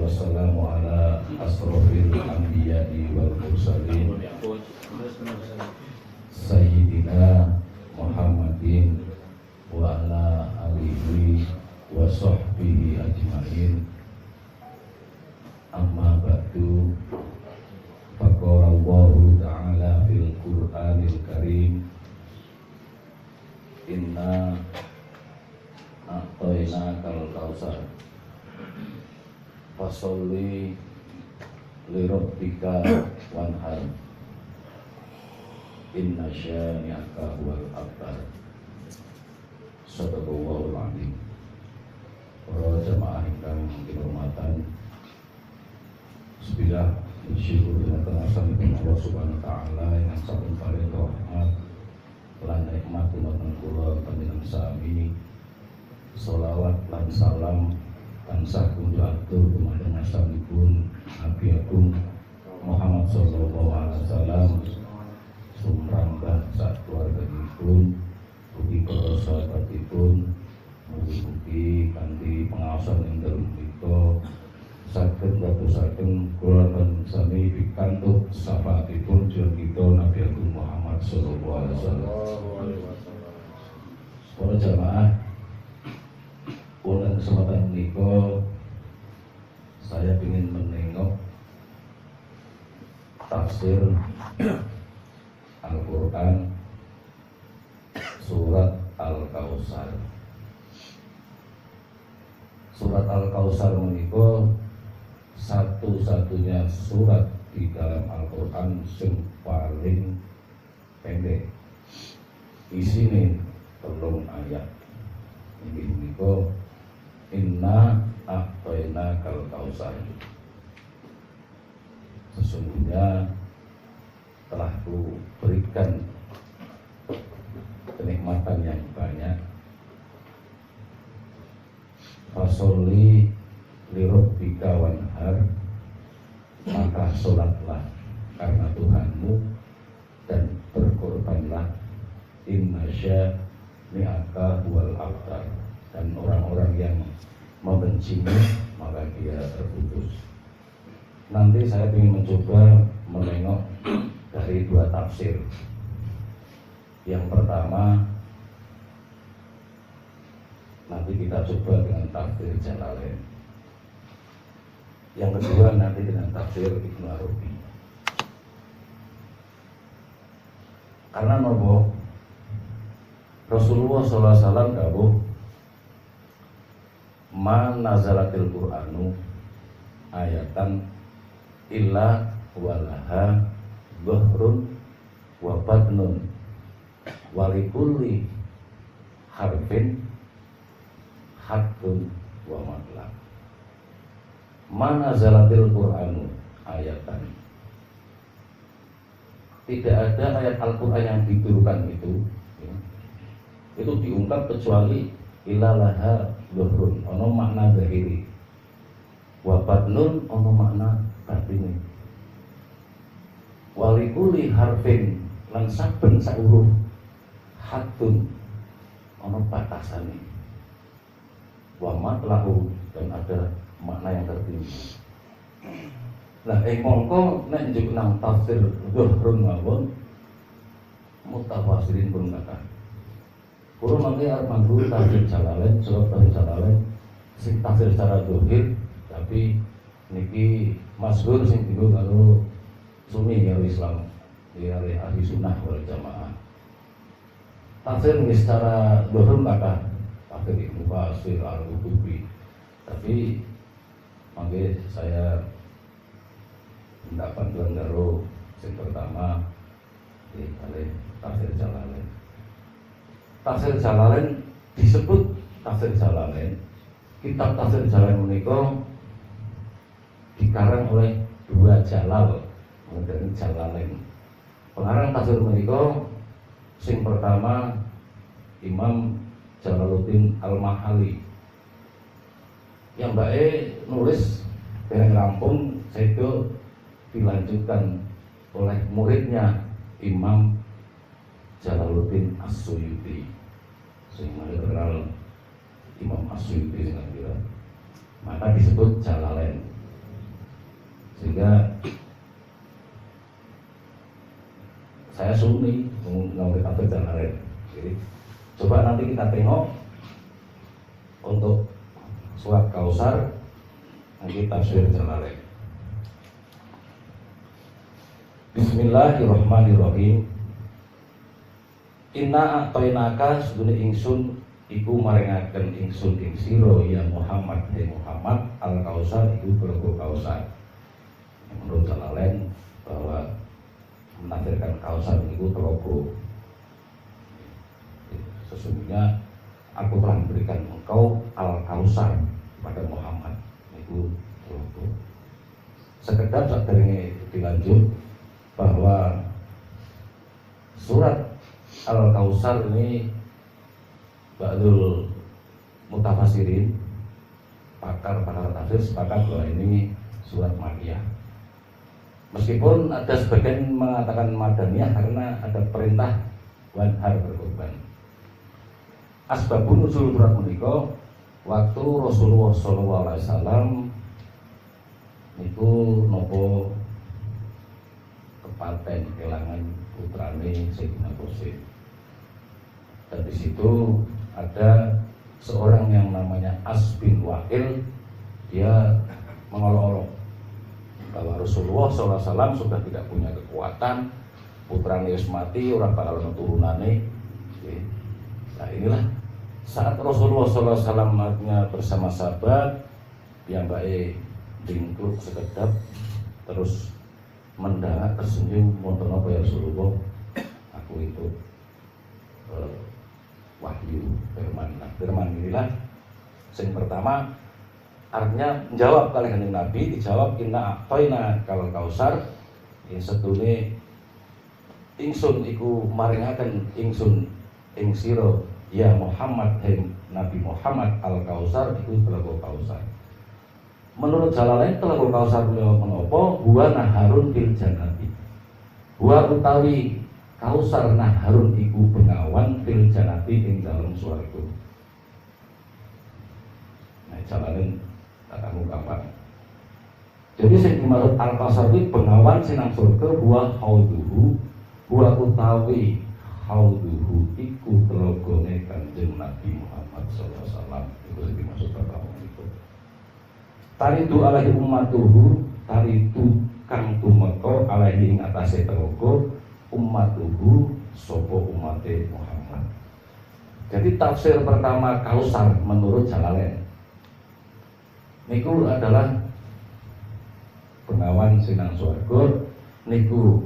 wassalamu ala asrofil anbiya'i wal mursalin Sayyidina Muhammadin wa ala alihi wa sahbihi ajma'in. Amma ba'du, faqala Allahu ta'ala fil Qur'anil Karim, inna a'tainakal kautsar fasholli lirabbika wanhar inna syani'aka huwal abtar. Sadaqallahul azim. Para jamaah ingkang dihormatan, bismillah, bersyukur dengan asmanipun Allah Subhanahu wa taala yang sampun paring rahmat lan nikmat dumateng kula panjenengan sami. Sholawat lan salam tansah kula atur dumateng asmanipun Nabi Agung Muhammad sallallahu alaihi wasallam, sumrambah sak keluarganipun, ugi para sahabatipun, mugi-mugi kanthi pengawasan ing dalem menika saged dadosaken kula lan sami pikantuk syafaatipun junjungan kita Nabi Agung Muhammad sallallahu alaihi wasallam. Para jamaah, pada kesempatan menika saya ingin menengok tafsir Al-Quran surat Al-Kautsar. Surat Al-Kautsar menika satu-satunya surat di dalam Al-Quran yang paling pendek. Isine 3 ayat. Ini menika inna a'tainakal kautsar. Sesungguhnya telah ku berikan kenikmatan yang banyak. Fasholli lirabbika wanhar, maka sholatlah karena Tuhanmu dan berkorbanlah. Inna syani'aka huwal abtar, dan orang-orang yang membencimu maka dia terputus. Nanti saya ingin mencoba menengok dari 2 tafsir. Yang pertama nanti kita coba dengan tafsir Jalalain. Yang kedua nanti dengan tafsir Ibnu Arabi. Karena nopo Rasulullah SAW dawuh, ma nazalatil Qur'anu ayatan illa walaha dhahrun wa batnun walikulli harfin haddun wa matlaq. Ma nazalatil Qur'anu ayatan, tidak ada ayat Al-Quran yang diturunkan itu diungkap kecuali ilalaha dhuhrun, ono makna zahiri, wa batnun ono makna batini, walikuli harfin lan saben sak huruf haddun ono batasane, wa matlahu dan ada makna yang tertinggi. Nah, mongko nek njuk nang tafsir dhuhrun mawon mutafasirin pun kata kulo mangke arep manggu tafsir Jalalain, surat tafsir Jalalain sing tafsir secara zahir, tapi niki masyhur sing dienggo karo Sunni karo Islam, dari ahli sunnah wal jamaah. Tafsir niki secara zahir kata tafsir Ibnu Katsir, Al-Qurtubi, tapi mangke saya minta bantuan karo sing pertama di tafsir Jalalain. Tafsir Jalalain disebut tafsir Jalalain. Kitab tafsir Jalalain menika dikarang oleh 2 Jalal, kemudian Jalalain. Pengarang tafsir menika sing pertama Imam Jalaluddin Al-Mahali. Yang mbake nulis dereng rampung, sedo dilanjutkan oleh muridnya Imam Jalaluddin As-Suyuti, sehingga terkenal Imam As-Suyuti dengan kira, maka disebut Jalalain. Sehingga saya sunni ngomong tafsir Jalalain. Jadi coba nanti kita tengok untuk surat Kausar nanti tafsir Jalalain. Bismillahirrahmanirrahim. Inna a'tainaka sedune ingsun iku maringaken ingsun ing sira ya Muhammad Muhammad al-Kausar iku telaga Kausar. Menurut Jalalain bahwa menafsirkan Kausar itu terogo. Sesungguhnya aku telah memberikan engkau Al-Kausar pada Muhammad itu terogo. Sekedar saat ini dilanjut bahwa surat Al-Kausar ini ba'dul mutafasirin, pakar tafsir sepakat bahwa ini surat Makkiyah. Meskipun ada sebagian mengatakan Madaniyah karena ada perintah wanhar berkorban. Asbabun nuzul surat menika waktu Rasulullah SAW itu nopo kepaten kelangan putrane Sayyidina Qasim. Dan di situ ada seorang yang namanya As bin Wa'il, dia mengolok-olok bahwa Rasulullah SAW sudah tidak punya kekuatan, putrane wis mati, orang bakal ana turunane. Nah inilah saat Rasulullah SAW bersama sahabat yang baik dingkluk sekedap terus mendarat tersenyum, wonten apa ya Rasulullah, aku itu wahyu firman. Nah, firman inilah yang pertama artinya menjawab kali Kanjeng Nabi, dijawab inna a'taina kal kausar. Yang setune ingsun iku maringaken ingsun ing sira ya Muhammad Nabi Muhammad al kausar iku telaga kausar. Menurut Jalalain telaga kausar menapa? Huwa naharun fil jannati. Huwa utawi kausar naharun iku bengawan fil jannati ing dalem swarga. Nah, Jalalain kamu kapan? Jadi sing dimaksud al-kausar itu bengawan sinang surga, buah hauduhu, buah utawi hauduhu iku telagane Kanjeng Nabi Muhammad sallallahu alaihi wasallam. Itu sing dimaksud pertama itu. Taridu alaihi ummatuhu, taridu kang tumeka alaihi ing atase telaga ummatuhu sapa umate Muhammad. Jadi tafsir pertama kausar menurut Jalalain niku adalah bengawan sinang swarga, niku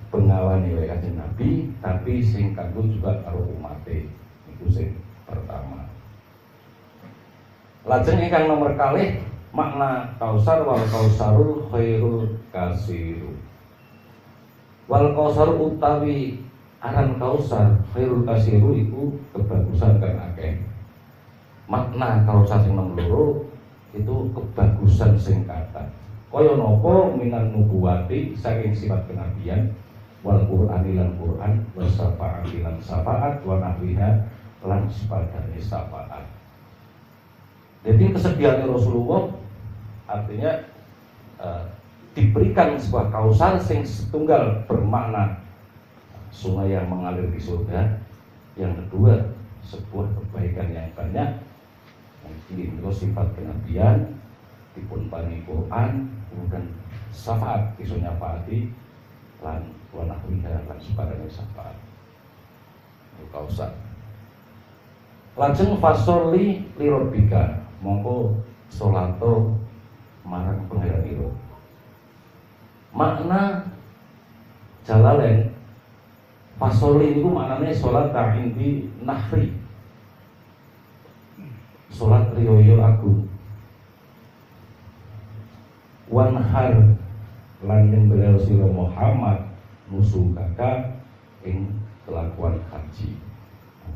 bengawan oleh Kanjeng Nabi, tapi sing kanggo juga karo umate. Niku sing pertama. Lajeng ingkang nomor kalih makna kausar wal kausarul khairul kasiru. Wal kausar utawi aran kausar khairul kasiru iku kebagusan kang akeh. Makna kausar sing nomor loro itu kebagusan sing kata kaya napa minan nubuwati saking sifat kenabian wal Qur'ani lan Qur'an wa syafaati lan syafaat wa nahwiha lan sepadane syafaat. Jadi kesediaan Rasulullah artinya diberikan sebuah kausar sing setunggal bermakna sungai yang mengalir di surga, yang kedua sebuah kebaikan yang banyak. Ini sifat kenabian dipun paringi Quran, kemudian syafaat iso nyafaati lan wa nahwiha lan sepadane syafaat. Kausar. Lajeng fasoli li rabbika, mongko salato marang pangeran ira. Makna Jalalain fasoli niku maknane salat ta'indi nahri. Salat riyoyo agung. Wanhar lan nyembelih sira Muhammad nusukaka ing kelakuan haji.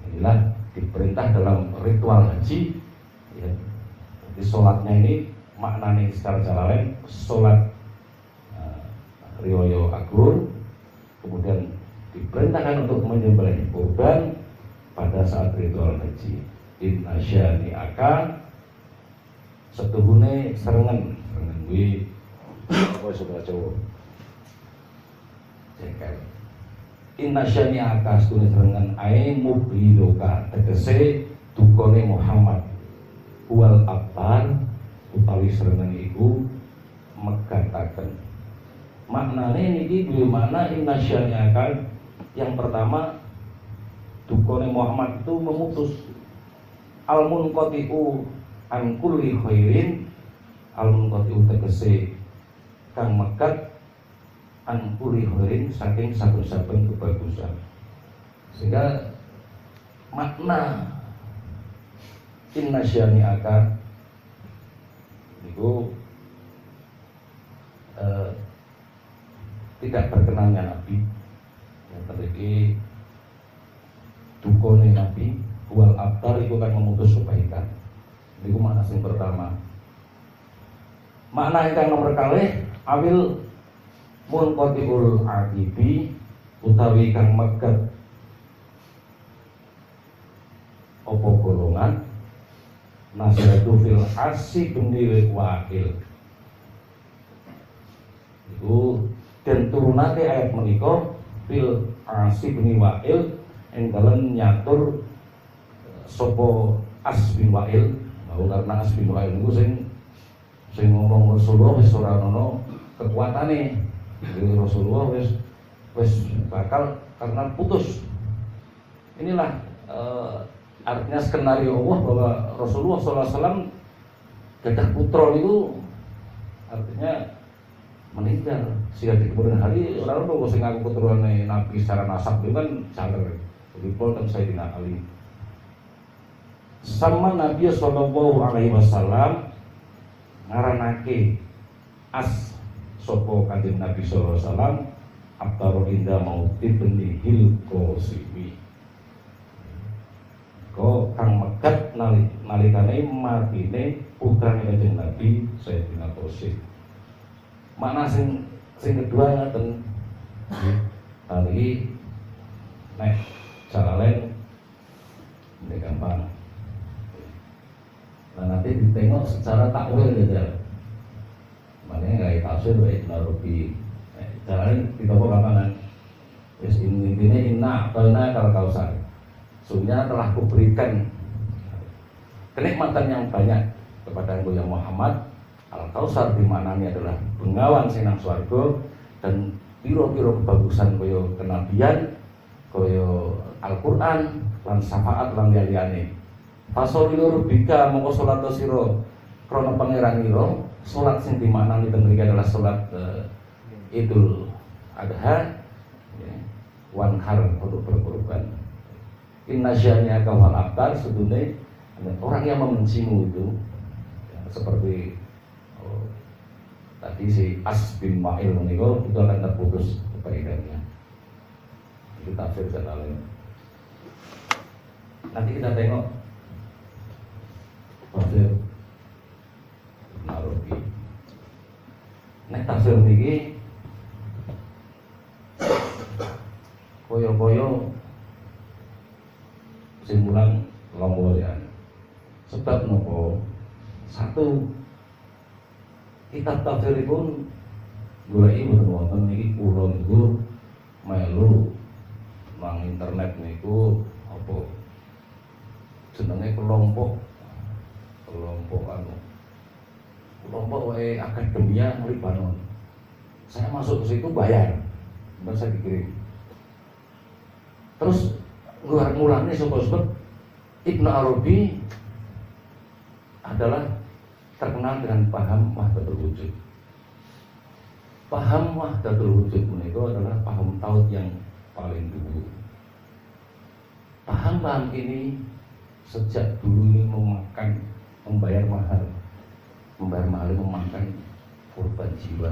Inilah diperintah dalam ritual haji ya. Jadi sholatnya ini maknanya secara Jalalain sholat riyoyo agung, kemudian diperintahkan untuk menyembelih kurban pada saat ritual haji. Inna syani akan setuhune serengen kuwi apa saudara Jawa jengkel. Inna syani'aka astune dengan ae mublidoka tegese dukone Muhammad wal abtar utawi sereneng iku megataken. Maknane niki duwe makna inna syani'aka. Yang pertama, dukone Muhammad itu memutus al-munqati'u an kulli khairin. Al-munqati'u tegese kang megat an kulli khairin saking saben-saben kebagusan. Sehingga makna inna syani'aka itu tidak berkenannya Nabi yang terjadi dukone Nabi wal abtar itu kan memutus kebaikan. Itu makna yang pertama. Makna yang nomor kalih awil munqatiul aqibi utawi kang megat opo golongan nasratu fil asi benil wakil. Itu dan turunake ayat menika fil asi benil wakil ing dalem nyatur sapa As bin Wa'il. Karena As bin Wa'il niku sing ngomong Rasulullah wis ora ono kekuatane. Jadi Rasulullah wis bakal karena putus. Inilah artinya skenario Allah bahwa Rasulullah SAW gadah putra itu artinya meninggal. Sehingga di kemudian hari orang-orang sing ngaku keturunan Nabi secara nasab itu kan sangar. Jadi dan Sayyidina Ali sama Nabi sallallahu alaihi wasallam ngaranake as sopo kanjeng Nabi sallallahu alaihi wasallam abtaru inda mauti benihil qasimi. Kok kang megat nalikane matine putrane kanjeng Nabi Sayyidina Qasim. Makna sing kedua ngaten. Tadi nek cara lain ini gampang. Nah nanti ditengok secara takwil gitu. Makanya kayak tafsir Ibnu Arabi. Cara lain ditengok gampang. Wis intinya inna qalna kal kausar. Sungguhnya telah kuberikan kenikmatan yang banyak kepada Nabi Muhammad. Al-Kausar dimaknani adalah bengawan sinang swarga dan piro-piro kebagusan kaya kenabian, kaya Al-Qur'an lan syafaat lan liyane. Fasolil rubika mongko salat sira krana pangeran ira, salat sing dimaknani ten mriki adalah salat Idul Adha ya, wanhar untuk berkorban. Inna syani'aka wal abtar sedune orang yang membencimu itu ya, seperti tadi si As bin Wa'il menika itu akan terputus kebaikannya. Itu tafsir lain. Nanti kita tengok tafsir Narobi. Nek tafsir niki koyo-koyo simpulan lomboyan. Sebab nopo? Satu, kitab tafsiripun goleki mboten wonten niki kula niku melu nang internet niku apa jenenge kelompok wae akademia Libanon. Saya masuk ke situ bayar, dan saya dikirim. Terus mulane sebab Ibnu Arabi adalah terkenal dengan paham wahdatul wujud. Paham wahdatul wujud itu adalah paham tauhid yang paling dulu. Paham ini sejak dulu ini membayar mahal memakan korban jiwa.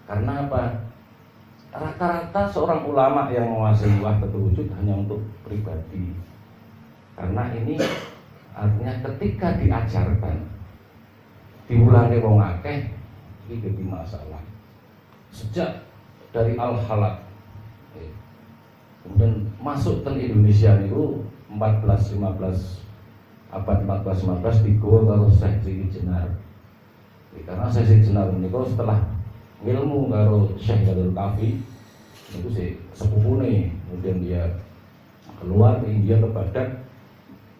Karena apa? Rata-rata seorang ulama yang menguasai wahdatul wujud hanya untuk pribadi. Karena ini artinya ketika diajarkan diulangi wong akeh iki dadi masalah. Sejak dari Al-Halak kemudian masuk ke Indonesia niku 14-15 abad 14-15 di Goa karo Syekh Jenar. Karena Syekh Jenar menika setelah ilmu karo Syekh Jalil Kafi itu sih sepupune, kemudian dia keluar ke India ke Baghdad,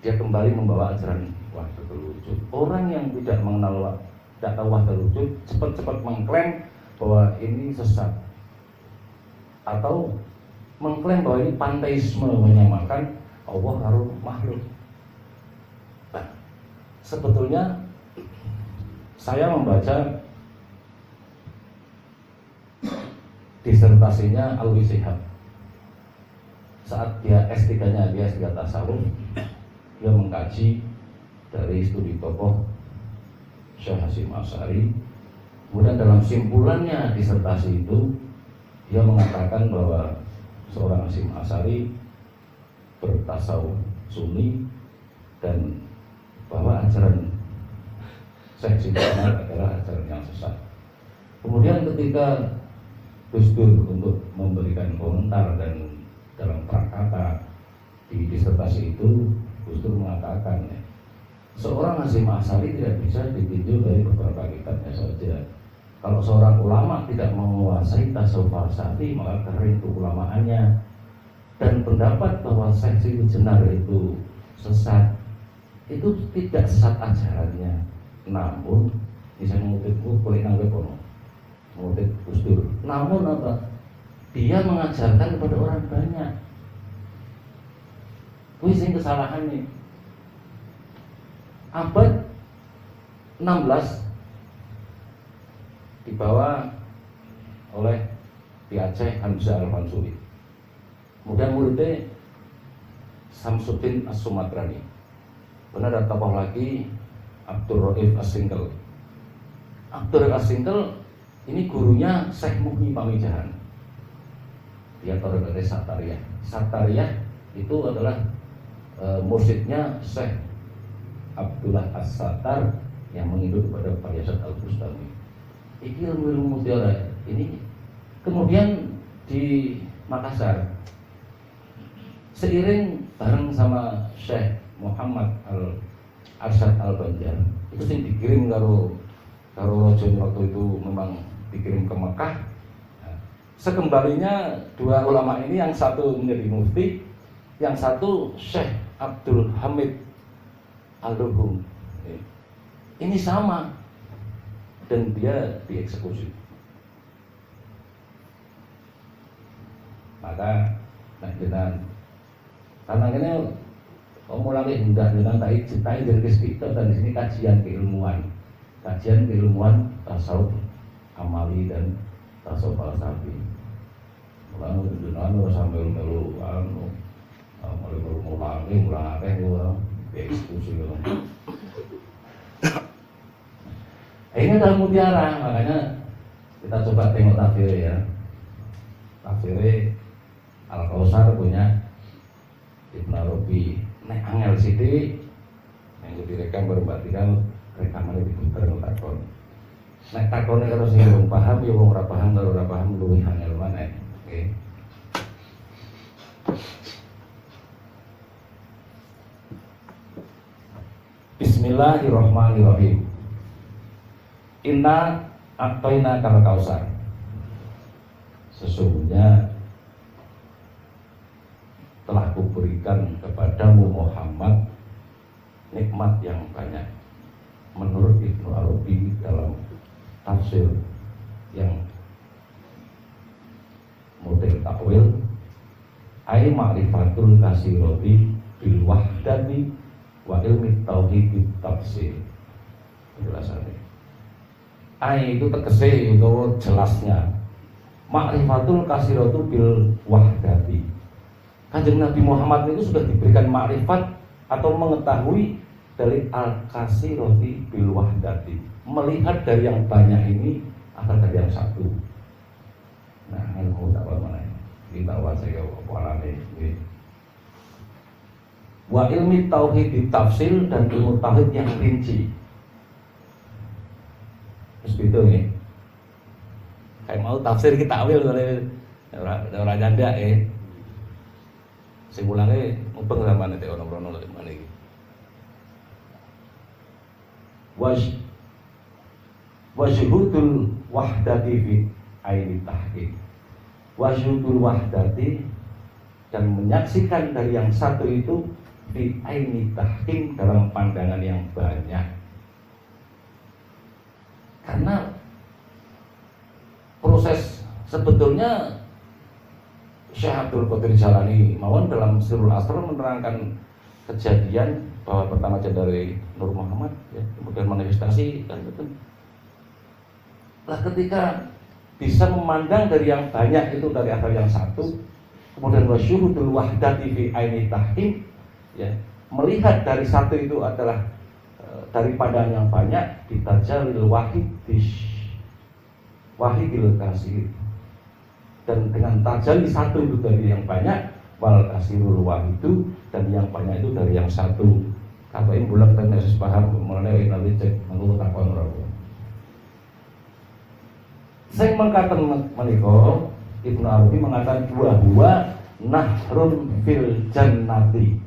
dia kembali membawa ajaran Wahdatul Wujud. Orang yang tidak mengenal, tidak tahu Wahdatul Wujud, cepat-cepat mengklaim bahwa ini sesat atau mengklaim bahwa ini panteisme, menyamakan Allah karo makhluk. Nah, sebetulnya saya membaca disertasinya Alwi Shihab saat dia S3-nya, dia S3 tasawuf, dia mengkaji dari studi tokoh Syekh Hasyim Asy'ari. Kemudian dalam simpulannya disertasi itu dia mengatakan bahwa seorang Hasyim Asy'ari bertasawuf Sunni dan bahwa ajaran Syekh Jenar adalah ajaran yang sesat. Kemudian ketika Gus Dur untuk memberikan komentar dan dalam prakata di disertasi itu, Gus Dur mengatakan seorang Hasyim Asy'ari tidak bisa ditinjau dari beberapa kitabnya saja. Kalau seorang ulama tidak menguasai tasawuf falsafi, maka kering keulamaannya. Dan pendapat bahwa Syekh Jenar itu sesat, itu tidak sesat ajarannya, namun bisa mengutipku boleh nanggung kono mengutip Gus Dur. Namun apa? Dia mengajarkan kepada orang banyak. Kuwi sing kesalahannya. Abad 16 dibawa oleh di Aceh Hamzah Al-Mansuri. Kemudian muridnya Samsuddin As-Sumatrani. Kemudian ada tokoh lagi Abdul Raif As-Singkel. Abdul Raif As-Singkel ini gurunya Syekh Muhyi Pamijahan. Dia tarekat Satariyah. Satariyah itu adalah mursyidnya Syekh Abdullah As-Sattar yang menginduk kepada Pak Yasad Al-Bustami. Iki ilmu mutiara ini. Kemudian di Makassar seiring bareng sama Syekh Muhammad Al-Arsyad Al-Banjar itu sing dikirim karo Raja waktu itu memang dikirim ke Mekah. Nah, sekembalinya dua ulama ini, yang satu menjadi mufti, yang satu Syekh Abdul Hamid Al-Luhum. Ini sama, dan dia dieksekusi. Maka jenengan karena ini kamu lagi hendak dengan tak cintai dari kita, dan di sini kajian keilmuan tasawuf amali dan tasawuf falsafi. Mulane jenengan sampai melu mulang akeh eksekusi ngono. Ini adalah mutiara, makanya kita coba tengok tafsir ya. Tafsir Al-Kausar punya Ibnu Arabi. Nek angel sithik yang direkam berarti rekaman diputer takon. Nek takone karo sing wong paham ya wong ora paham karo ora paham luwih angel maneh. Oke. Bismillahirrahmanirrahim. Inna a'tayna kal kausar. Sesungguhnya telah kuberikan kepadamu Muhammad nikmat yang banyak. Menurut Ibnu Arabi dalam tafsir yang model takwil, ai ma'rifatul kasirati bil wahdati wa ilmi tauhid tafsir. Penjelasannya ai itu tegese utawa jelasnya ma'rifatul kasiratu bil wahdati. Kanjeng Nabi Muhammad itu sudah diberikan makrifat atau mengetahui dari al-kasirati bil wahdati, melihat dari yang banyak ini akan dari yang satu. Nah, ilmu tak mana ini tahu saya apalane ini. Wa ilmi tauhid tafsir, dan ilmu tauhid yang rinci. Terus itu nih. Kayak mau tafsir kita ambil oleh orang janda sing mulange mubeng sampeyan nek ono rono lek maneh iki. wa syuhudul wahdati fi aini tahqiq. Wa syuhudul wahdati, dan menyaksikan dari yang satu itu fi aini tahqiq, dalam pandangan yang banyak. Karena proses sebetulnya Syekh Abdul Qadir Jalani mawon dalam Sirrul Asrar menerangkan kejadian bahwa pertama dari Nur Muhammad ya, kemudian manifestasi dan itu. Lah ketika bisa memandang dari yang banyak itu dari asal yang satu, kemudian wasyuhudul wahdati fi aini tahkim ya, melihat dari satu itu adalah dari pandangan yang banyak, ditajalil wahidil kasir, dan dengan tajalli satu itu dari yang banyak, wal kasirul wahidu, dan yang banyak itu dari yang satu. Kata ini bulan dan Yesus paham mengenai nabi cek menurut takwan rabu. Saya mengatakan menikah Ibnu Arabi mengatakan bahwa nahrun fil jannati.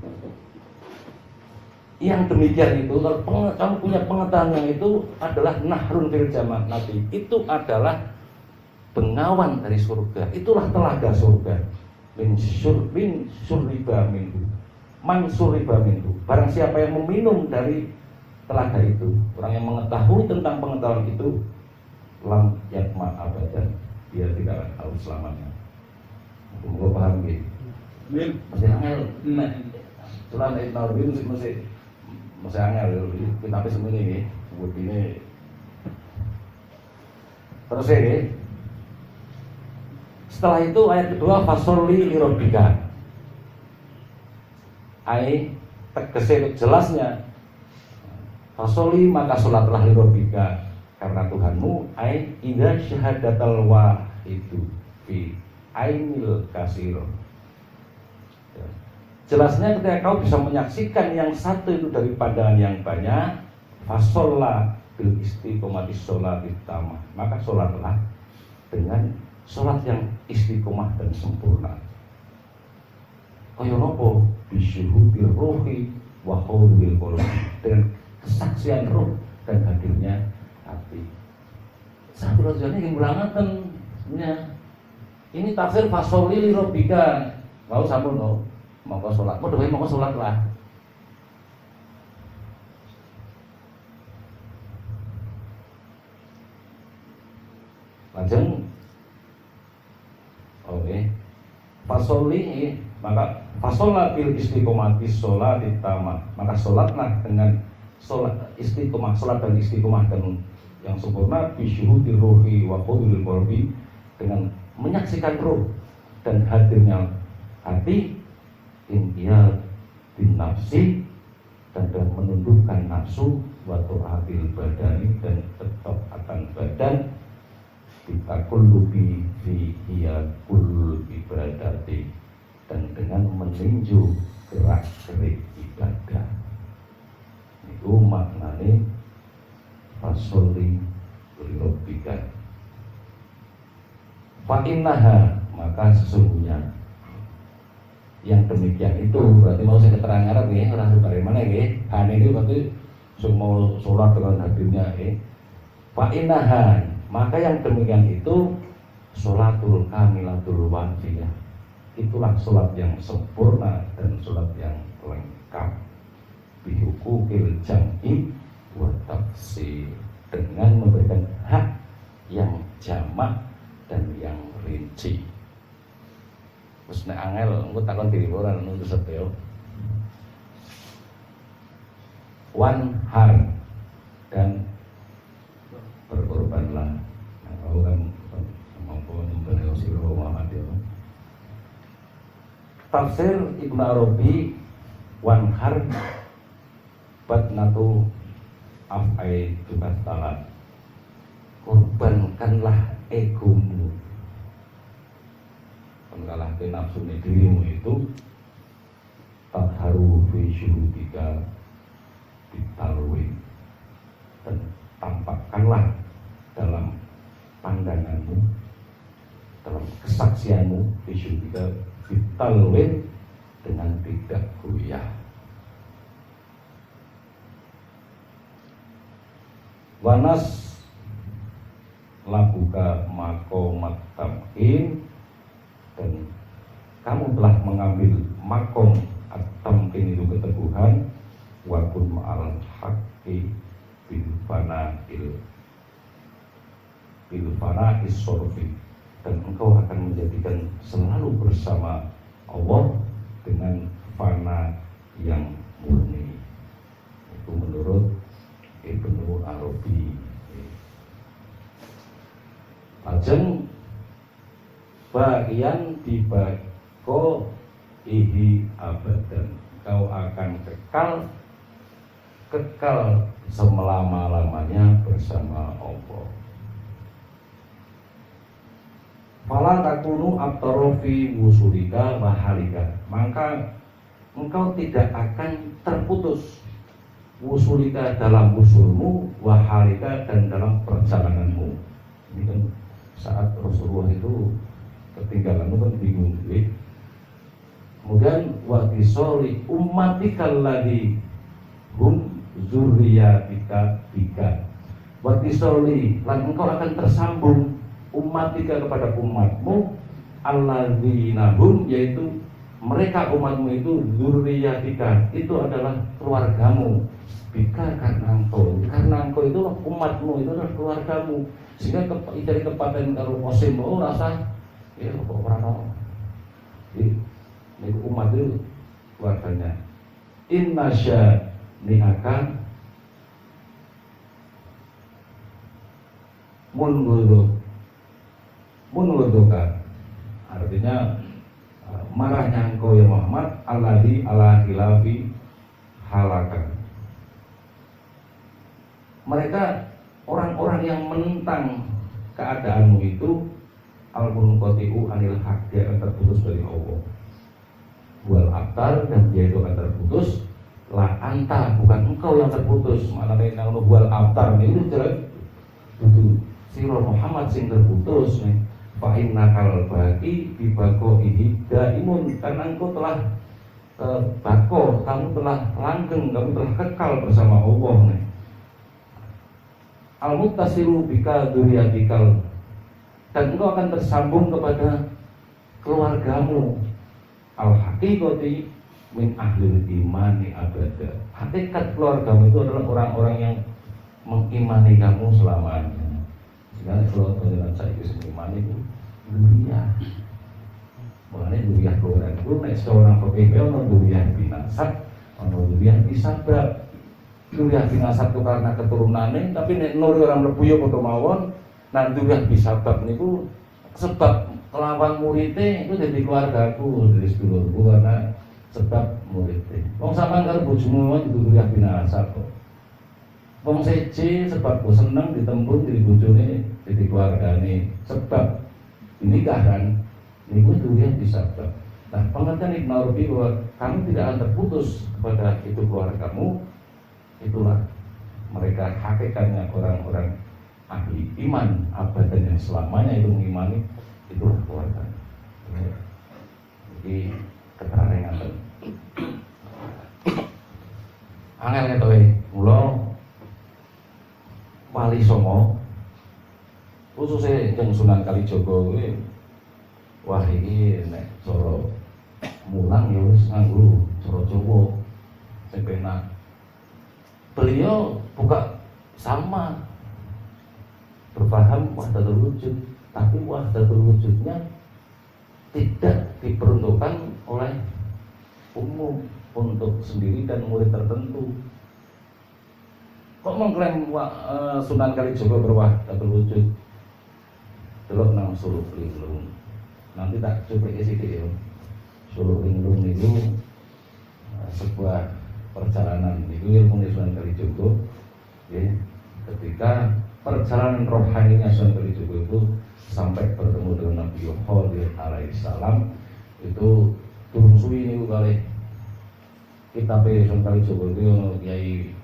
Yang demikian itu, kalau kamu punya pengetahuan yang itu adalah nahrun fil jannati, itu adalah bengawan dari surga, itulah telaga surga. Min surriba minhu, man surriba minhu. Barang siapa yang meminum dari telaga itu, orang yang mengetahui tentang pengetahuan itu, lam yakma abadan, dia tidak akan haus selamanya. Gue paham gitu. Masih angel, tulan Ibnu Arabi masih angel. Kita apa semuanya ini, buat ini. Terus ini. Setelah itu ayat kedua, fasolli lirabbika. Tegese jelasnya, fasolli maka sholatlah lirabbika, karena Tuhanmu. Idza syahadatal wahidu fi ainil kasir. Jelasnya ketika kau bisa menyaksikan yang satu itu dari pandangan yang banyak, fasolla bil istiqomati sholatit tamah, maka sholatlah dengan sholat yang istiqomah dan sempurna. Kaya nopo bisyuhudil ruhi wa hudil qulub, dengan kesaksian roh dan hadirnya hati. Sahabat Rasulullah yang berangakan ya. Ini tafsir fasoli li rabbika. Mau sampun no, mau kau sholat, mau doain mau kau sholat lah. Lajeng oke, fasoli maka fasolat bil istiqomati sholat ditama, maka sholatlah dengan sholat istiqomah, sholat dan istiqomah dan yang sempurna, bisyuhudi ruhi wa qudul qalbi, dengan menyaksikan roh dan hadirnya hati, inqiyad bin nafsi, dan dengan menundukkan nafsu, wa tu'atil badani, dan tetap akan badan, bitakulubi fi hiyakul ibadati, dan dengan meninju gerak-gerik ibadah. Itu maknanya fasoli lirabbika. Fa'innaha, maka sesungguhnya yang demikian itu, berarti mau saya keterangan Arab ya, orang dari mana ya? Ane itu berarti semua sholat dengan hadirnya ya. Fa'innaha, maka yang demikian itu sholatul kamilatul wafiyah, itulah sholat yang sempurna dan sholat yang lengkap, bihukukil jam'i wa tafsir, dengan memberikan hak yang jamak dan yang rinci. Terus nek angel engko takon diri ora nunggu setyo. One heart, dan berkorbanlah. Nah, kau kan mampu memberi siro Muhammad ya. Tafsir Ibnu Arabi, wanhar batnatu af'ai juga talat, korbankanlah egomu, mengalahkan nafsu dirimu itu, tadharu fi syuhudika bitalwin, dan tampakkanlah dalam pandanganmu, dalam kesaksianmu, bisyuhudika bitalwin, dengan tidak goyah. Wanas labuka makomat tamkin, dan kamu telah mengambil makom at-tamkin itu keteguhan, wakun ma'al haqqi bil fana'is sorfi, dan engkau akan menjadikan selalu bersama Allah dengan fana yang murni. Itu menurut Ibnu Arabi. Lajeng bagian dibako ihi abadan, kau akan kekal selama-lamanya bersama Allah. Fala takunu abtarofi wusulika wahalika, maka engkau tidak akan terputus wusulika dalam usulmu, wahalika dan dalam perjalananmu. Ini kan saat Rasulullah itu ketinggalan itu kan bingung. Kemudian waktu soli ummatikal ladhi hum zuriyatika bika, waktu soli lan engkau akan tersambung ummatika kepada umatmu, alladzina hum yaitu mereka umatmu itu, zuriyatika itu adalah keluargamu, bika karena engkau itu umatmu, itu adalah keluargamu. Sehingga dari kepaten karo musim rasa ya kok ora ono. Ini umat itu keluarganya. Innasya ni'aka munwuduka, artinya marahnya engkau ya Muhammad, alladhi ala khilafi halaka. Mereka orang-orang yang menentang keadaanmu itu, al-munqati'u anil haq, dia akan terputus dari Allah. Wal abtar, dan dia itu akan terputus. La anta, bukan engkau yang terputus. Maknanya nang wal abtar ini jelas itu sira Muhammad sing terputus nih. Fa innakal baqi bi baqaihi daimun, karena engkau telah bako, kamu telah langgeng, kamu telah kekal bersama Allah nih. Al-muttasilu bika dzurriyyatikal, dan engkau akan tersambung kepada keluargamu. Al-haqiqati min ahlil imani abada, hakikat keluargamu itu adalah orang-orang yang mengimani kamu selamanya. Sehingga kalau dengan saya itu mengimani itu dunia, mengenai dunia keluarga itu naik seorang pemimpin ono dunia binasab, ono dunia disabab. Dunia binasab itu karena keturunannya, tapi nek nuri orang lebuyo padha mawon, nah dunia disabab niku sebab kelawan muridnya itu jadi keluargaku, jadi sedulurku, karena sebab muridnya. Wong sampean karo bojomu itu dunia binasab kok. Wong seji sebab ku seneng ditembung dari bojone jadi keluargane, sebab nikah kan niku dunia disabab. Nah, pengertian Ibnu Arabi bahwa kamu tidak akan terputus kepada itu keluargamu, itulah mereka hakikatnya orang-orang ahli iman abadan yang selamanya itu mengimani, itulah keluarga. Jadi keterangan angel ngetoe mula Wali Songo khususnya yang Sunan Kalijaga kuwi, wah iki nek cara mulang ya wis nganggo cara Jawa sing penak. Beliau buka sama berpaham wahdatul wujud, tapi wahdatul wujudnya tidak diperuntukkan oleh umum untuk sendiri dan murid tertentu. Kok mengklaim Sunan Kalijaga berwahdatul wujud? Delok nang Suluk Linglung. Nanti tak coba sithik ya. Suluk Linglung itu sebuah perjalanan itu ilmu Sunan Kalijaga. Ya, ketika perjalanan rohaninya Sunan Kalijaga itu sampai bertemu dengan Nabi Khadir alaihissalam, itu turun suwi niku kalih kitab Sunan Kalijaga itu Kiai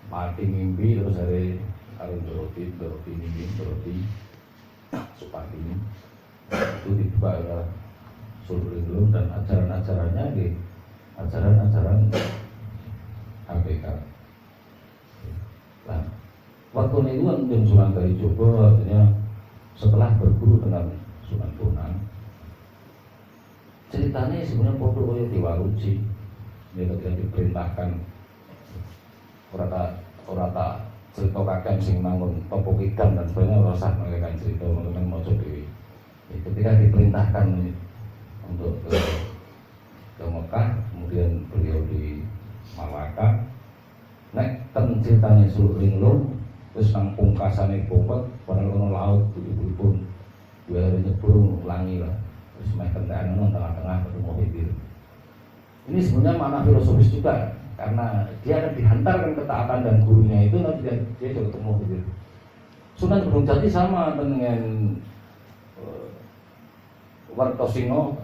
mati mimpi terus hari karo Doroti mimpi Doroti Supati ini itu dibuka oleh Sulul dan ajaran-ajarannya di ajaran-ajaran KPK. Nah, waktu itu kan Sunan Kalijaga artinya setelah berguru dengan Sunan Bonang. Ceritanya sebenarnya podo kaya Dewaruci. Dia ketika diperintahkan ora tak cerita kakek sing mangun topo kidam dan sebagainya, ora usah mengenai cerita mengenai mojo dewi. Ketika diperintahkan untuk ke Mekah, kemudian beliau di Malaka, nek ten ceritanya Suluk Linglung, terus nang pungkasane bobot, padahal ono laut pun dua hari nyebrung langi lah, terus main kendaraan tengah-tengah ketemu Khidir. Ini sebenarnya makna filosofis juga, karena dia akan dihantarkan ketaatan dan gurunya itu nanti dia juga ketemu Khidir. Sunan Gunung Jati sama dengan Wartosingo,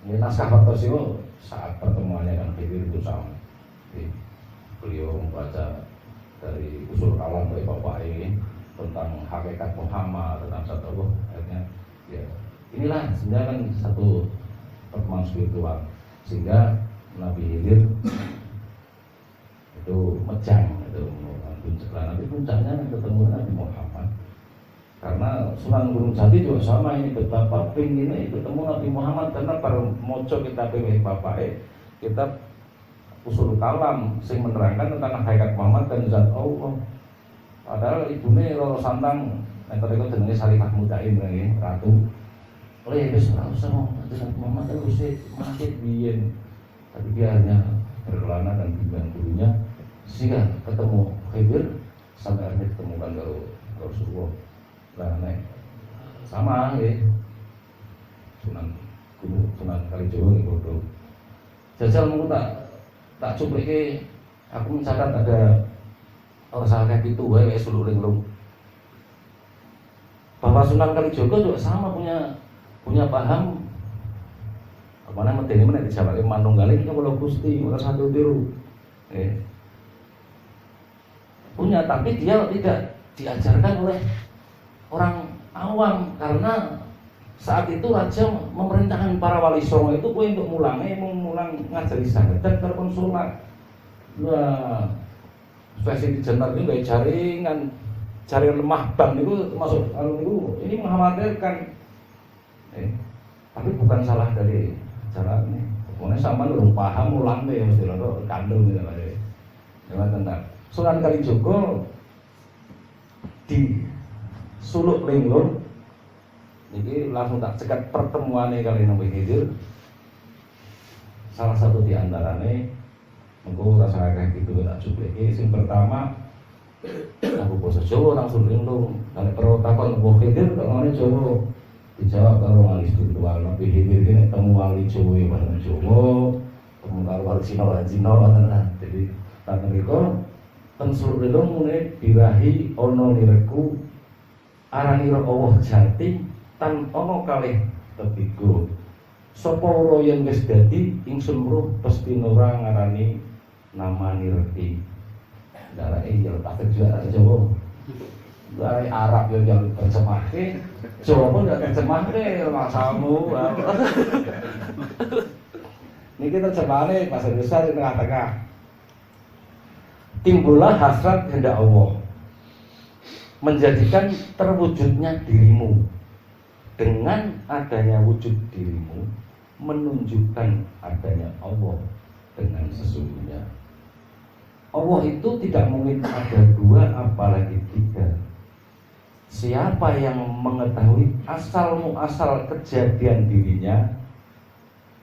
naskah Wartosingo saat pertemuannya dengan Khidir itu sama. Jadi, beliau membaca dari usul kalam dari Bapak ini tentang hakikat Muhammad, tentang satu Allah, akhirnya ya inilah sebenarnya kan satu pertemuan spiritual, sehingga Nabi Khidir itu mejang itu nanti puncaknya ketemu Nabi Muhammad. Karena Sunan Gunung Jati juga sama, ini betapa pengennya ketemu Nabi Muhammad, karena para moco kita pilih bapak kita usul kalam sing menerangkan tentang hakikat Muhammad dan zat Allah. Padahal ibune Roro Santang nek kok jenenge Sarifah Mudain lagi ratu. Oleh wis ora usah dengan Muhammad wis mati biyen. Tapi dia hanya berkelana dan bimbingan gurunya sehingga ketemu Khidir sampai akhirnya ditemukan kalau Rasulullah. Nah, nek sama ya Sunan Kalijogo ini bodoh. Jajal mungkin tak cuplike aku mencatat ada orang kayak gitu wae Suluk Linglung. Bahwa Sunan Kalijogo juga sama punya paham mana medeni meneh dijawabke manunggaling iki kula Gusti ora satu tiru. Punya, tapi dia tidak diajarkan oleh orang awam, karena saat itu raja memerintahkan para wali songo itu kowe untuk mulang ngajari syahadat telepon sholat. Wah, spesies di jenar ini kayak jaringan lemah bang itu termasuk ini mengkhawatirkan. Tapi bukan salah dari cara ini. Pokoknya sama lu paham ulang deh mesti lo kandung gitu lah. Jangan tentang Sunan Kalijogo di Suluk Linglung. Jadi langsung tak cekat pertemuannya kali Nabi Khidir. Salah satu di antaranya engko rasa kayak gitu tak cuplike. Sing pertama aku basa Jawa nang Suluk Linglung. Nek perlu takon Nabi Khidir kok ngene Jawa. Dijawab kalau wali spiritual Nabi Khidir ini temu wali Jawa bahasa Jawa, temu karo wali Cina lah. Jadi tak ngriko ten Suluk Linglung mune birahi ana nireku aranira Allah jati tan ana kalih tetiga. Sapa ora yen wis dadi ingsun ruh pesti ora ngarani namani reti. Darake ya tak kerja Jawa. Dari Arab yang terjemahke, Jawa pun enggak terjemahke masalahmu. Niki terjemahane bahasa Indonesia di tengah-tengah. Timbullah hasrat kehendak Allah menjadikan terwujudnya dirimu. Dengan adanya wujud dirimu menunjukkan adanya Allah dengan sesungguhnya. Allah itu tidak mungkin ada dua apalagi tiga. Siapa yang mengetahui asal muasal kejadian dirinya,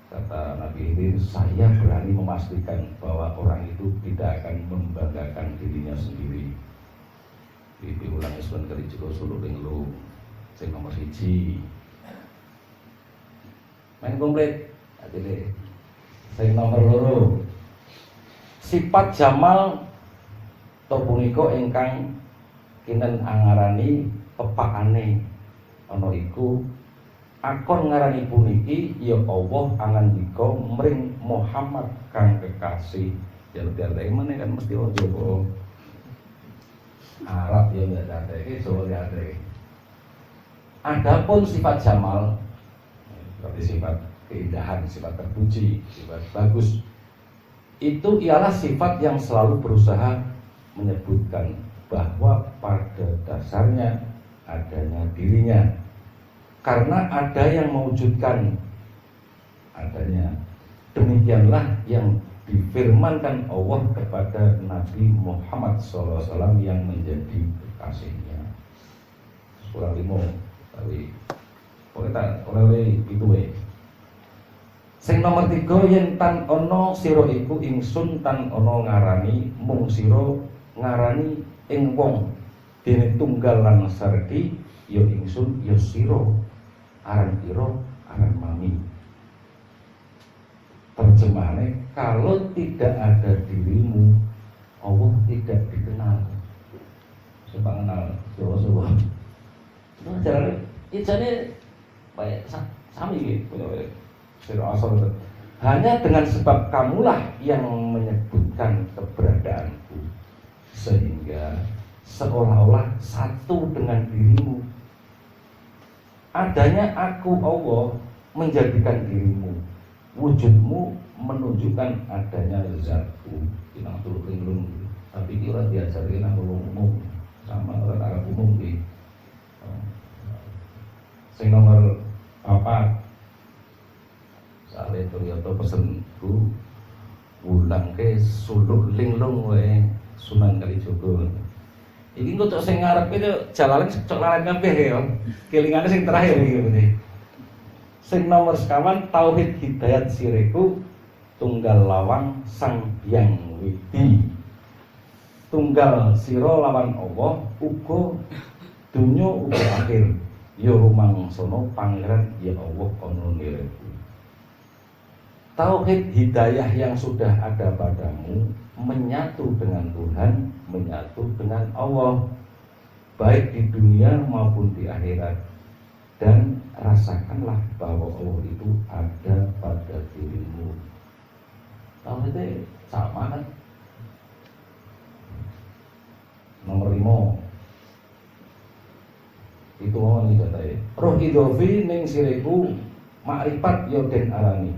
kata Nabi Khidir, saya berani memastikan bahwa orang itu tidak akan membanggakan dirinya sendiri. Diulangi Sunan Kalijogo Suluk Linglung sing nomor 1. Main komplit. Adile. Sing nomor 2. Sifat jamal punika ingkang kinten angarani pepakane ana iku akon ngarani puniki ya Allah angandika mring Muhammad kang kekasih. Ya diartike meneh kan mesti Jawa. Arab ya enggak ada iki Jawa ada. Adapun sifat jamal berarti sifat keindahan, sifat terpuji, sifat bagus, itu ialah sifat yang selalu berusaha menyebutkan bahwa pada dasarnya adanya dirinya karena ada yang mewujudkan adanya. Demikianlah yang difirmankan Allah kepada Nabi Muhammad SAW yang menjadi kekasihnya. Surah 5 tapi oleh itu sing nomor 3 yen tan ono sira iku ingsun tan ono ngarani mung sira ngarani ing wong dene tunggal lan sardi ya ingsun ya sira aran pira aran mami. Terjemahannya, kalau tidak ada dirimu, Allah tidak dikenal. Siapa kenal? Jawa-Jawa. Itu jalan, ijane baik sami punya sira asal. Hanya dengan sebab kamulah yang menyebutkan keberadaanku, sehingga seolah-olah satu dengan dirimu. Adanya aku Allah menjadikan dirimu. Wujudmu menunjukkan adanya zatku. Kita turut linglung, tapi kita diajarin nang umum sama orang Arab umum di. Sing nomor 4 Sale Toyota pesenku ulang ke suluk linglung wae Sunan Kalijogo. Iki kok sing ngarep itu jalalan cocok lalen kabeh ya. Kelingane sing terakhir iki berarti. Sing nomor sekawan tauhid hidayat sireku tunggal lawang sang hyang widi. Tunggal sira lawan Allah uga dunya uga akhir. Ya rumangsono pangeran ya Allah kono nireku. Tauhid hidayah yang sudah ada padamu menyatu dengan Tuhan, menyatu dengan Allah, baik di dunia maupun di akhirat. Dan rasakanlah bahwa Allah itu ada pada dirimu. Tahu itu sama kan? Nomor 5 itu mau nih katanya. Roh idofi ning sireku makrifat yo den arani.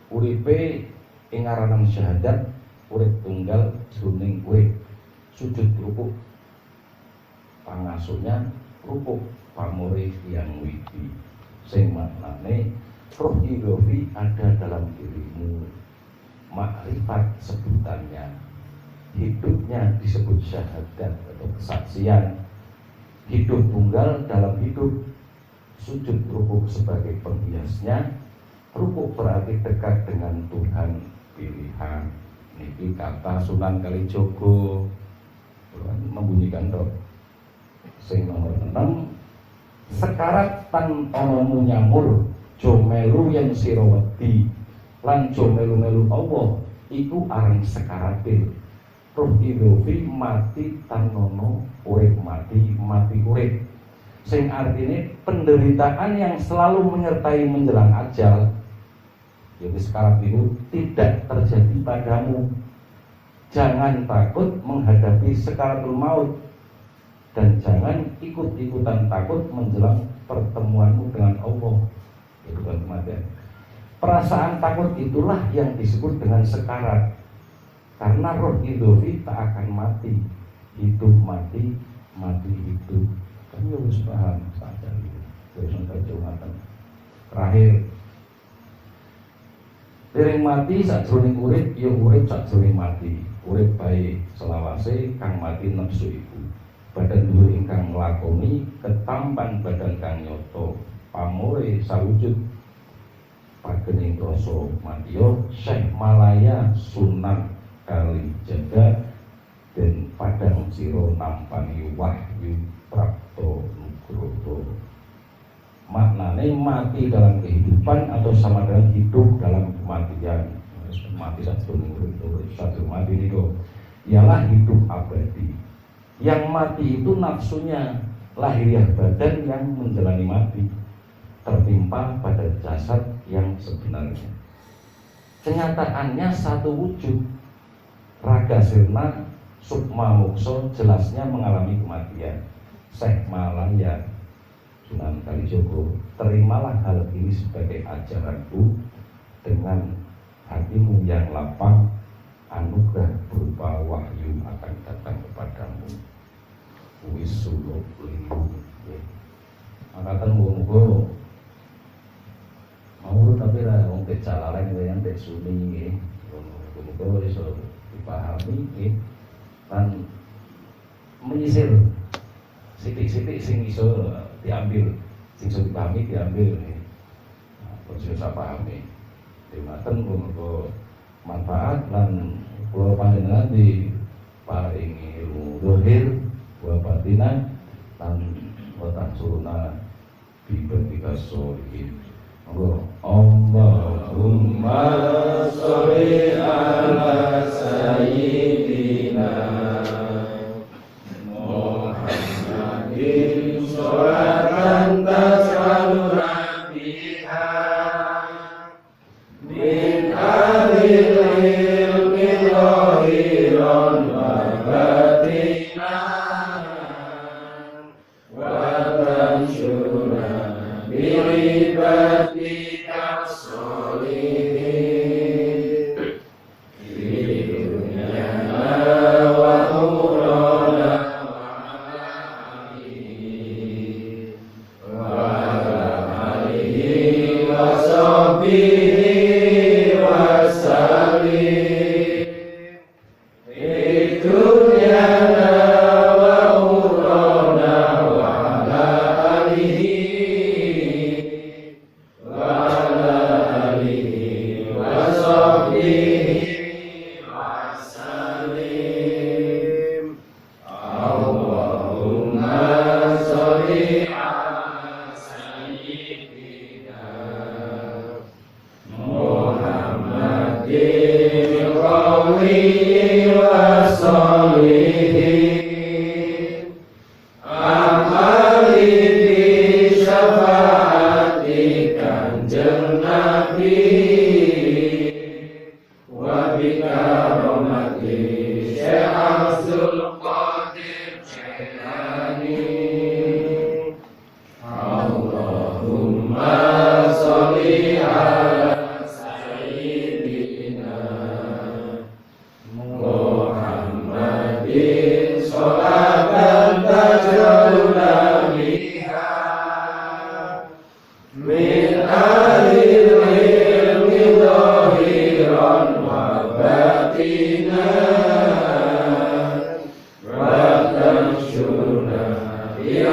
Uripe ing aranan syahadat, urip tunggal jroning kowe. Sujud rukuk pangasuhnya rukuk pamore yang widi. Sing maknane roh idofi ada dalam dirimu. Makrifat sebutannya. Hidupnya disebut syahadat atau kesaksian. Hidup tunggal dalam hidup. Sujud rukuk sebagai penghiasnya. Rukuk berarti dekat dengan Tuhan pilihan. Ini kata Sunan Kalijogo membunyikan dok. Sing nomor 6 sekarat tan onomu nyamur jomelu yang sirawati lan jomelu-melu Allah iku areng sekaratil. Roh idofi mati tanono urip mati mati urip. Sing artinya penderitaan yang selalu menyertai menjelang ajal. Jadi sekarat itu tidak terjadi padamu. Jangan takut menghadapi sekaratul maut dan jangan ikut-ikutan takut menjelang pertemuanmu dengan Allah. Itu kan kematian. Perasaan takut itulah yang disebut dengan sekarat. Karena roh idofi tak akan mati. Hidup mati, mati hidup. Kami harus paham saja itu. Harus terjemahkan. Terakhir, dereng mati sakjroning urip, ya urip sakjroning mati. Urip bae selawase kang mati nafsu iku. Badan dhuwur ingkang nglakoni ketampan badan kang nyoto. Pamore sawujud pagening rasa madya Syekh Malaya Sunan Kalijaga dan padang sira nampani wahyu prapto nugroho. Maknanya mati dalam kehidupan atau sama dengan hidup dalam kematian. Mati satu mati itu ialah hidup abadi. Yang mati itu nafsunya, lahiriah badan yang menjalani mati tertimpa pada jasad yang sebenarnya. Kenyataannya satu wujud, raga sirna sukma mukso jelasnya mengalami kematian. Syekh Malaya Sunan Kalijogo, terimalah hal ini sebagai ajaranku dengan hatimu yang lapang, anugerah berupa wahyu akan datang kepadamu. Wisulo lindung. Angkatan mugo Jalalain yang tek Sunni nggih. Muga iso dipahami nggih. Lan menyisir sithik-sithik sing iso diambil, sing iso dipahami diambil nggih. Terus iso pahami. Dimaten muga manfaat lan kula panjenengan diparingi ilmu zahir wa batinan lan watan suruna bibadika sholihin. Allahumma sholli ala sayyidina Muhammadin sholatan tas'aluna biha min ahlil ilmi zahiran wa batinan wa tansyurna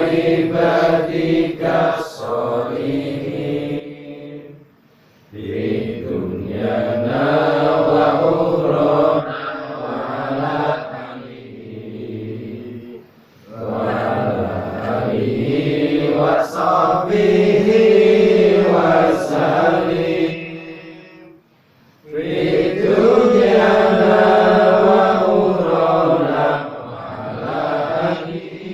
bi'ibadika sholihin fi dunyana wa ukhraana wa ala alihi wa sahbihi wa sallim fi dunyana wa ukhraana wa ala alihi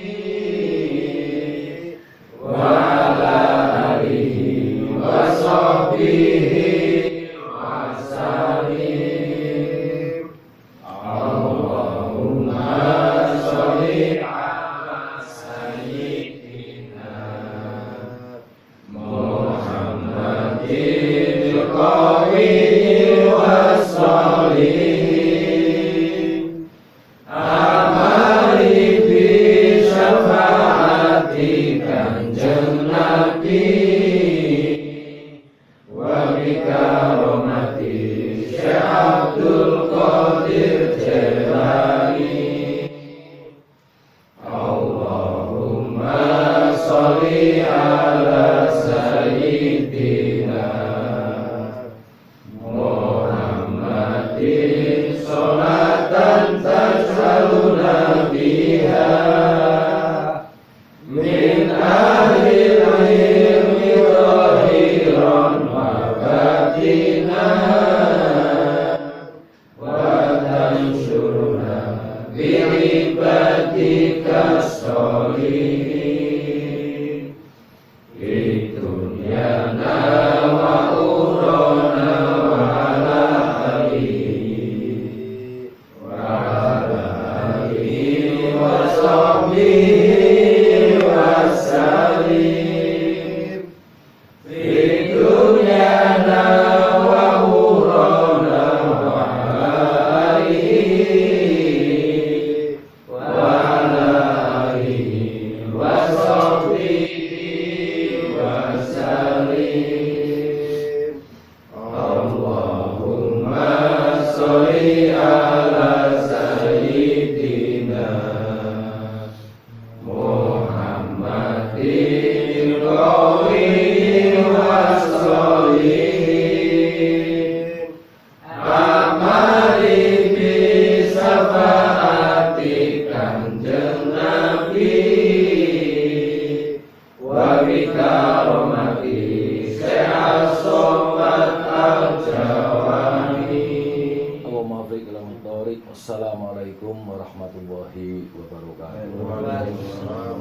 wa bikaromati sehat sobat al-jawani. Wassalamualaikum warahmatullahi wabarakatuh. Waalaikumsalam.